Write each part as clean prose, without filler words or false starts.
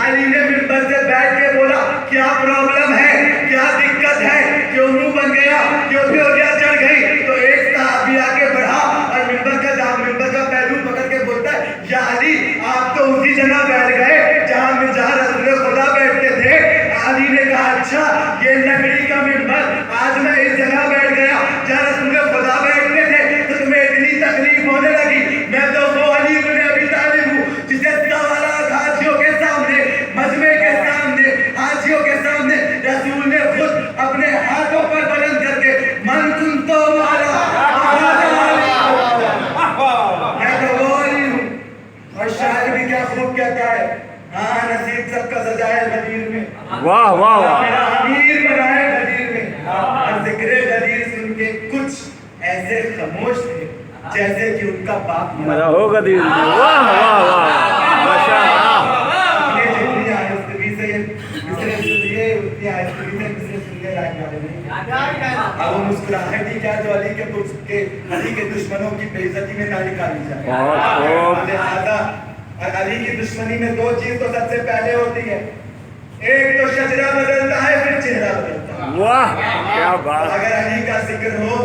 علی نے منبر سے بیٹھ کے بولا کیا پرابلم ہے, کیا دقت ہے, کیوں منہ بن گیا, کیوں پیوریاں چڑھ گئی؟ تو ایک صحابی آ کے بڑھا اور منبر کا پہلو پکڑ کے بولتا ہے یا علی آپ تو اسی جگہ بیٹھ گئے جہاں رسول خدا بیٹھتے تھے. علی نے کہا اچھا یہ لکڑی کا منبر, آج میں اس جگہ بیٹھ گیا جہاں رسول خدا بیٹھتے تھے تو تمہیں اتنی تکلیف ہونے لگی. میں تو وہ علی بن ابی طالب ہوں جسے سوالات حاجیوں کے سامنے, مجمع کے سامنے, حاجیوں کے سامنے رسول نے خود اپنے ہاتھوں پر بلند کر کے من کنتو والا میں تو وہ علی ہوں. اور شاعر بھی کیا خوب کہتا ہے, ہاں نصیب سب کا سجائے غدیر میں, واہ واہ واہ, میرا امیر بنائے غدیر میں. اور ذکر غدیر سن کے کچھ ایسے خاموش تھے جیسے کہ ان کا باپ مزہ ہوگا دیر میں. واہ واہ واہ, ماشاء اللہ. اپنے جتنی آہستگی سے مصرے سنیے اتنی آہستگی سے مصرے سننے لائق والے نہیں. اب وہ مسکراہٹ ہی کیا جو علی کے دشمنوں کی بے عزتی میں نہ نکالی جائے. لہٰذا علی کی دشمنی میں دو چیز تو سب سے پہلے ہوتی ہے, ایک تو شجرہ بدلتا ہے پھر چہرہ بدلتا ہے. واہ کیا بات. اگر علی کا ذکر ہو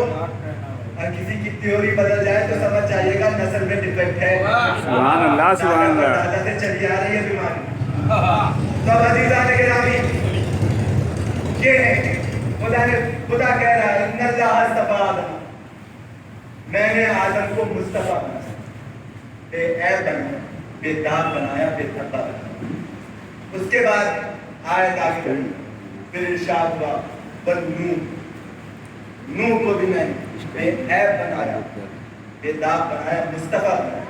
اور کسی کی تھیوری بدل جائے تو سمجھ جائیے گا نسل میں ڈیفیکٹ ہے. سبحان اللہ سبحان اللہ. دادا سے چلی آ رہی ہے بیماری. تو عزیزان گرامی یہ ہے خدا کہہ رہا ہے ان اللہ اصطفیٰ آدم, میں نے آدم کو مصطفیٰ بنایا, بے عیب بنایا, بے داغ بنایا, بے دھبا بنایا. اس کے بعد آیت آگے بڑھی, پھر ارشاد ہوا بنو نوح کو بھی میں بے عیب بنایا, بے داغ بنایا, مصطفیٰ بنایا.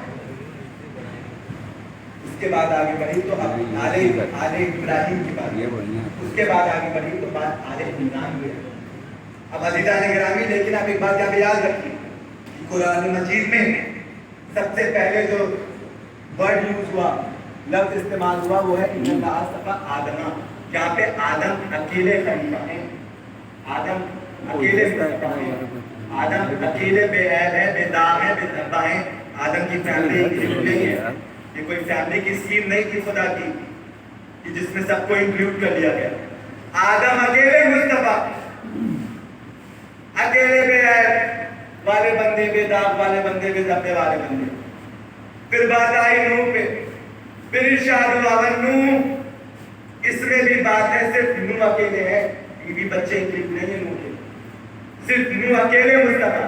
اس کے بعد آگے بڑھی تو اب آل ابراہیم کی بات, اس کے بعد آگے بڑھی تو بات آل عمران کی. اب عزیزان گرامی لیکن آپ ایک بات یہاں پہ یاد رکھیے, قرآن مجید میں سب سے پہلے جو ورڈ یوز ہوا, لفظ استعمال ہوا, وہ ہے ان اللہ اصطفیٰ آدم. یہاں پہ آدم اکیلے خلیفہ ہیں, آدم اکیلے مصطفیٰ ہیں, آدم اکیلے بے عیب ہے, بے داغ ہے, بے دھبا ہے. آدم کی فیملی نہیں ہے, یہ کوئی فیملی کی اسکیم نہیں تھی خدا کی کہ جس میں سب کو انکلوڈ کر لیا گیا. آدم اکیلے مصطفیٰ, اکیلے بے عیب والے بندے, بے داغ والے بندے, بے دھبے والے بندے. پھر بات آئی نوح پہ, پھر ارشاد ہوا نوح, اس میں بھی بات ہے صرف نوح اکیلے ہے, یہ بھی بچے انکلوڈ نہیں ہے نوح کے, صرف نوح اکیلے مصطفیٰ,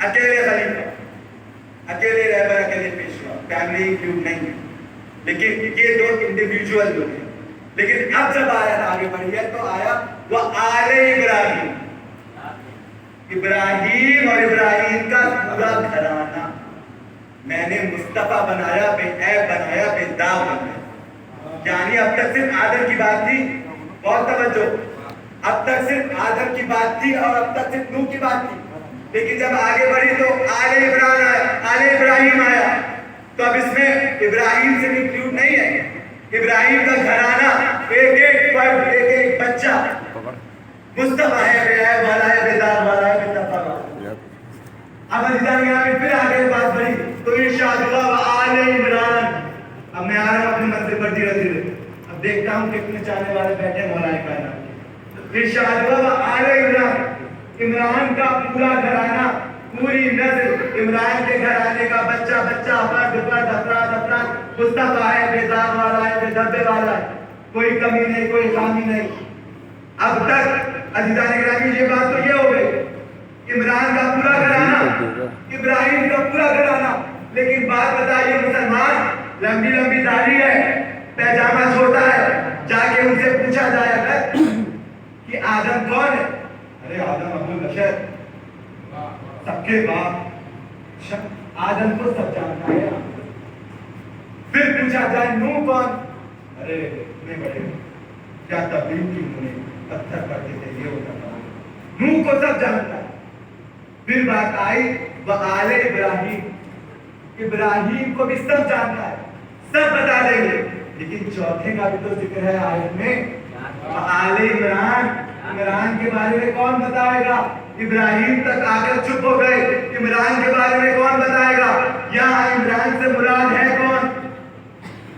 اکیلے خلیفہ, اکیلے رہبر, اکیلے پیشوا, فیملی انکلوڈ نہیں ہے. لیکن یہ دو انڈیویجول لوگ ہیں. لیکن اب جب آیت آگے بڑھی ہے تو آیا وہ آل ابراہیم, ابراہیم اور ابراہیم کا پورا گھرانہ میں نے مصطفیٰ بنایا, بے عیب بنایا, بے داغ بنایا. یعنی اب تک صرف آدم کی بات تھی, بہت توجہ, اب تک صرف آدم کی بات تھی اور اب تک صرف نوح کی بات تھی. لیکن جب آگے بڑھی تو آل عمران آیا, آل ابراہیم آیا, تو اب اس میں ابراہیم سے انکلوڈ نہیں ہے. ابراہیم کا گھرانہ, ایک ایک فرد, ایک ایک بچہ مصطفیٰ ہے, بے عیب والا ہے, بے داغ والا ہے, بے دھبا والا ہے. اب عزیزان گرامی پھر آگے بات بڑھی تو ارشاد ہوا آل عمران. اب میں آ رہا ہوں اپنی منزل پر دھیرے دھیرے, اب دیکھتا ہوں کتنے چاہنے والے بیٹھے مولانا کائنات. ارشاد ہوا آل عمران, عمران کا پورا گھرانہ, پوری نسل, عمران کے گھرانے کا بچہ بچہ, فرد فرد, افراد افراد مصطفیٰ ہے, بے داغ والا ہے, بے دھبے والا ہے, کوئی کمی نہیں, کوئی خامی نہیں. اب تک عزیزان گرامی یہ بات تو یہ ہو گئی, عمران کا پورا گھرانہ, ابراہیم کا پورا گھرانہ. لیکن بات بتائیے مسلمان, لمبی لمبی داڑھی ہے, پیجامہ چھوٹا ہے, جا کے ان سے پوچھا جائے اگر کہ آدم کون ہے, ارے آدم ابو البشر, سب کے باپ, آدم کو سب جانتا ہے. پھر پوچھا جائے نوح کون, ارے اتنے بڑے, کیا تبلیغ کی انہوں نے, پتھر پڑتے تھے, یہ ہوتا تھا, نوح کو سب جانتا ہے. پھر بات آئی وآل ابراہیم, ابراہیم کو بھی سب جانتا ہے, سب بتا دیں گے. لیکن چوتھے کا بھی تو ذکر ہے آیت میں, آل عمران, عمران کے بارے میں کون بتائے گا؟ ابراہیم تک آ کر چپ ہو گئے, عمران کے بارے میں کون بتائے گا؟ یہاں عمران سے مراد ہے کون؟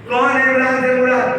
کون ہے عمران سے مراد؟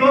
2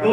2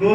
2